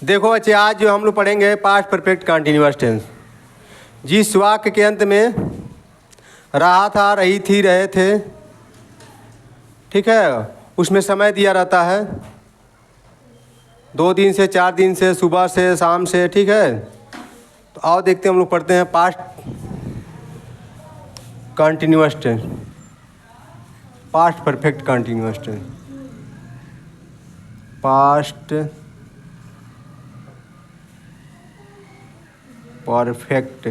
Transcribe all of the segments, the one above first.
देखो बच्चे, आज जो हम लोग पढ़ेंगे पास्ट परफेक्ट कंटीन्यूअस टेंस। जिस वाक्य के अंत में रहा था, रही थी, रहे थे, ठीक है, उसमें समय दिया रहता है 2 दिन से 4 दिन से, सुबह से, शाम से, ठीक है। तो आओ देखते हैं, हम लोग पढ़ते हैं past continuous tense, past perfect continuous tense, past perfect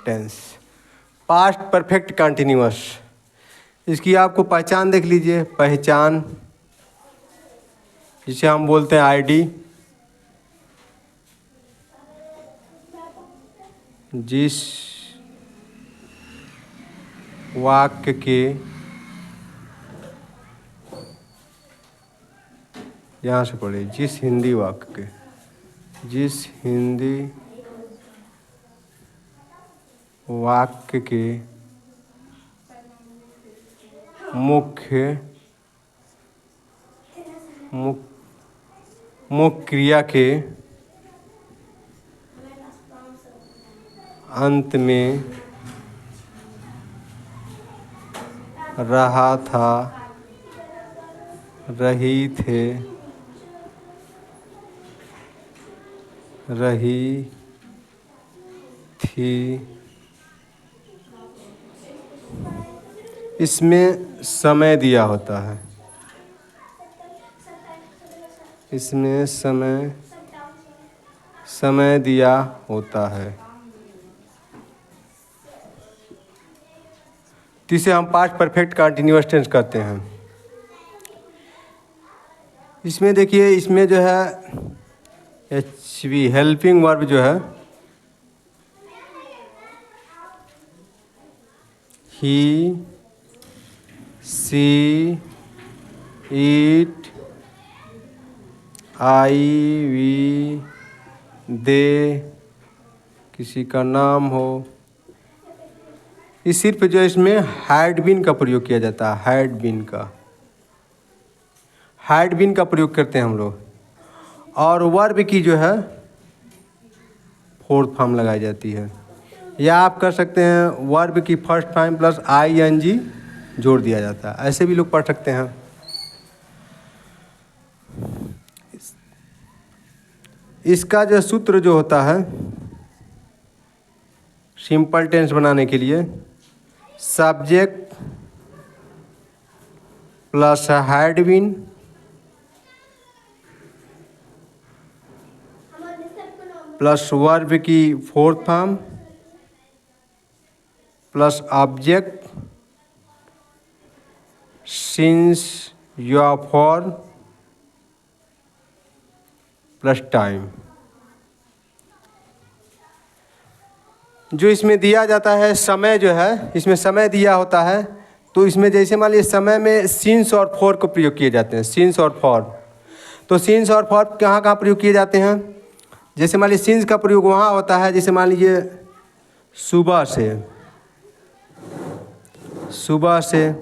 tense, past perfect continuous. इसकी आपको पहचान देख लीजिए, पहचान जिसे हम बोलते हैं आईडी। जिस वाक्य के, यहाँ से पढ़िए, जिस हिंदी वाक्य के, जिस हिंदी वाक्य के मुख्य क्रिया के अंत में रहा था, रही थे, रही थी, इसमें समय दिया होता है, इसमें समय दिया होता है, तो इसे हम पास्ट परफेक्ट कंटीन्यूअस टेंस कहते हैं। इसमें देखिए, इसमें जो है HV हेल्पिंग वर्ब जो है, ही, सी, इट, आई, वी, दे, किसी का नाम हो, इस सिर्फ जो इसमें हैड बीन का प्रयोग किया जाता है, हैड बीन का प्रयोग करते हैं हम लोग। और वर्ब की जो है फोर्थ फॉर्म लगाई जाती है, या आप कर सकते हैं वर्ब की फर्स्ट फॉर्म प्लस ING जोड़ दिया जाता है, ऐसे भी लोग पढ़ सकते हैं। इसका जो सूत्र जो होता है सिंपल टेंस बनाने के लिए, subject plus had been plus verb की fourth form plus object since your for plus time. जो इसमें दिया जाता है समय जो है, इसमें समय दिया होता है, तो इसमें जैसे मान लीजिए समय में सिंस और फॉर को प्रयोग किए जाते हैं, सिंस और फॉर। तो सिंस और फॉर कहाँ कहाँ प्रयोग किए जाते हैं? जैसे मान लीजिए सिंस का प्रयोग वहाँ होता है, जैसे मान लीजिए सुबह से,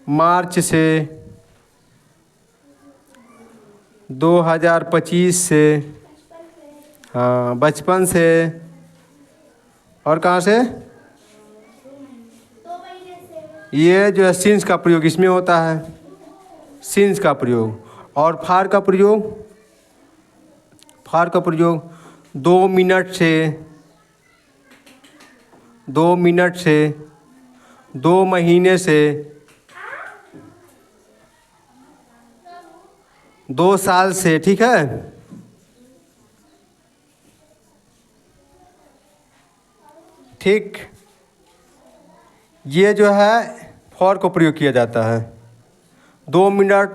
मार्च से, 2025 से, हाँ बचपन से, और कहाँ से? ये जो है सिंस का प्रयोग इसमें होता है, सिंस का प्रयोग। और फार का प्रयोग 2 मिनट से, 2 मिनट से, 2 महीने से, 2 साल से, ठीक है। ठीक, ये जो है फॉर को प्रयोग किया जाता है 2 मिनट,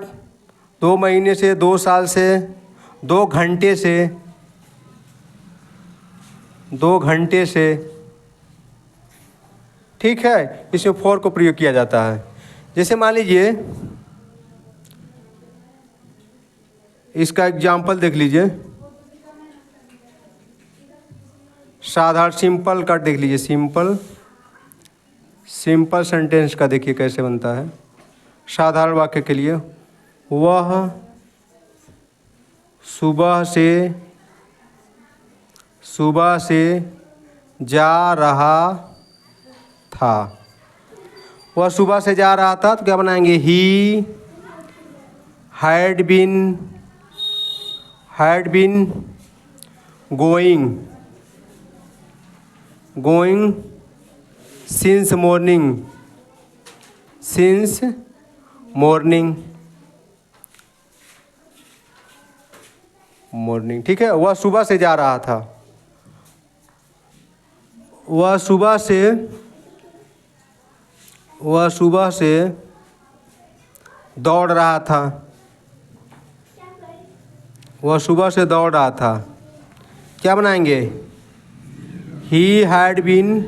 2 महीने से, 2 साल से, 2 घंटे से, 2 घंटे से, ठीक है, इसमें फॉर को प्रयोग किया जाता है। जैसे मान लीजिए इसका एग्जाम्पल देख लीजिए, साधारण सिंपल का देख लीजिए, सिंपल सेंटेंस का देखिए कैसे बनता है। साधारण वाक्य के लिए, वह सुबह से जा रहा था। वह सुबह से जा रहा था तो क्या बनाएंगे, he had been going since morning. ठीक है, वह सुबह से जा रहा था, वह सुबह से दौड़ रहा था, वह सुबह से दौड़ रहा था। क्या बनाएंगे, he had been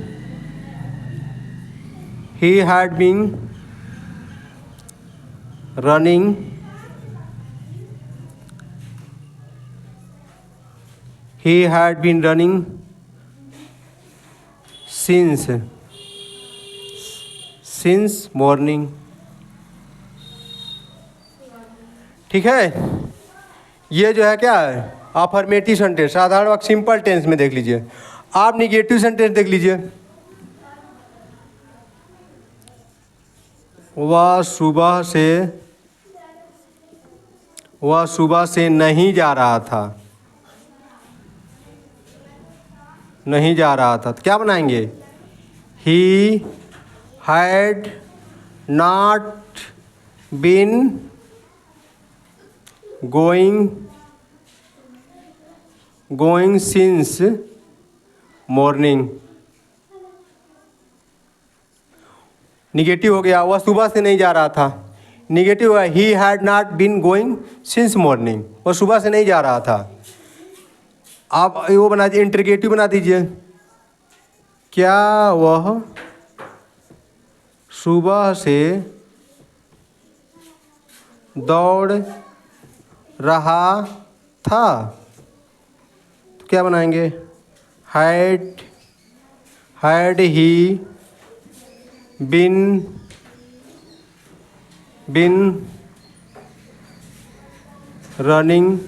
running since morning. ठीक है, ये जो है क्या है, अफर्मेटिव सेंटेंस। साधारण वाक्य सिंपल टेंस में देख लीजिए। आप निगेटिव सेंटेंस देख लीजिए, वह सुबह से नहीं जा रहा था, तो क्या बनाएंगे, he had not been going since morning. Negative हो गया, वह सुबह से नहीं जा रहा था। निगेटिव हुआ, he had not been going since morning, वह सुबह से नहीं जा रहा था। आप वो बना दीजिए, इंटरगेटिव बना दीजिए, क्या वह सुबह से दौड़ रहा था, तो क्या बनाएंगे, had he been running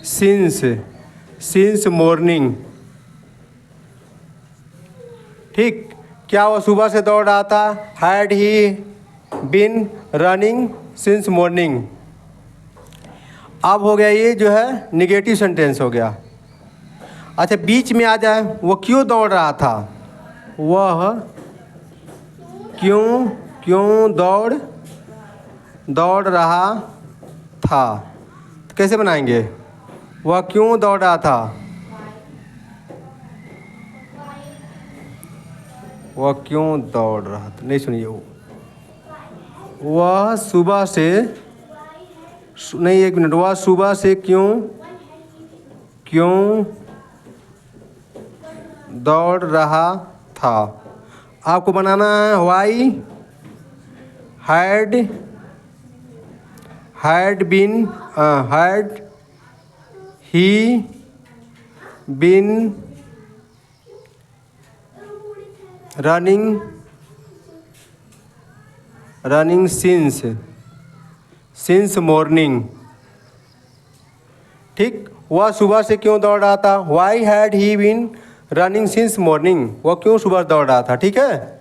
since morning. ठीक, क्या वह सुबह से दौड़ रहा था, had he been running since morning. अब हो गया, ये जो है निगेटिव सेंटेंस हो गया। अच्छा, बीच में आ जाए, वो क्यों दौड़ रहा था, वह क्यों दौड़ रहा था, तो कैसे बनाएंगे, वह क्यों दौड़ रहा था, वह क्यों दौड़ रहा था, नहीं सुनिए, वह सुबह से नहीं, एक मिनट, वह सुबह से क्यों दौड़ रहा था। आपको बनाना है, why had he been running since morning. ठीक, वह सुबह से क्यों दौड़ रहा था, why had he been running since morning, वह क्यों सुबह दौड़ रहा था। ठीक है,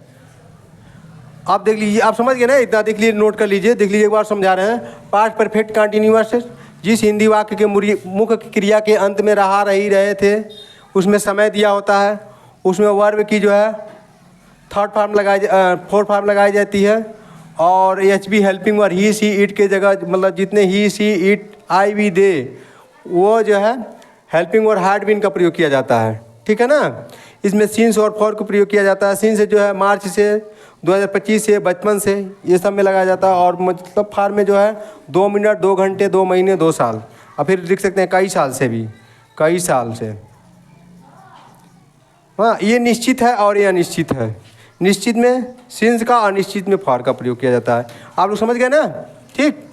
आप देख लीजिए, आप समझ गए ना, इतना देख लीजिए, नोट कर लीजिए, देख लीजिए, एक बार समझा रहे हैं। पास्ट परफेक्ट कंटिन्यूअस जिस हिंदी वाक्य के मुख्य क्रिया के अंत में रहा रही रहे थे, उसमें समय दिया होता है, उसमें वर्ब की जो है फोर्थ फॉर्म लगाई जाती है, और H be helping verb he see it के जगह, मतलब जितने ही सी इट आई वी दे, वो जो है हेल्पिंग वर्ब हैड बीन का प्रयोग किया जाता है। ठीक है ना, इसमें सिंस और फॉर का प्रयोग किया जाता है। सिंस जो है मार्च से, 2025 से, बचपन से, ये सब में लगाया जाता है। और मतलब फार में जो है 2 मिनट, 2 घंटे, 2 महीने, 2 साल, और फिर लिख सकते हैं कई साल से भी, कई साल से। हाँ, ये निश्चित है और ये अनिश्चित है। निश्चित में सिंस का, अनिश्चित में फॉर का प्रयोग किया जाता है। आप लोग समझ गए ना? ठीक।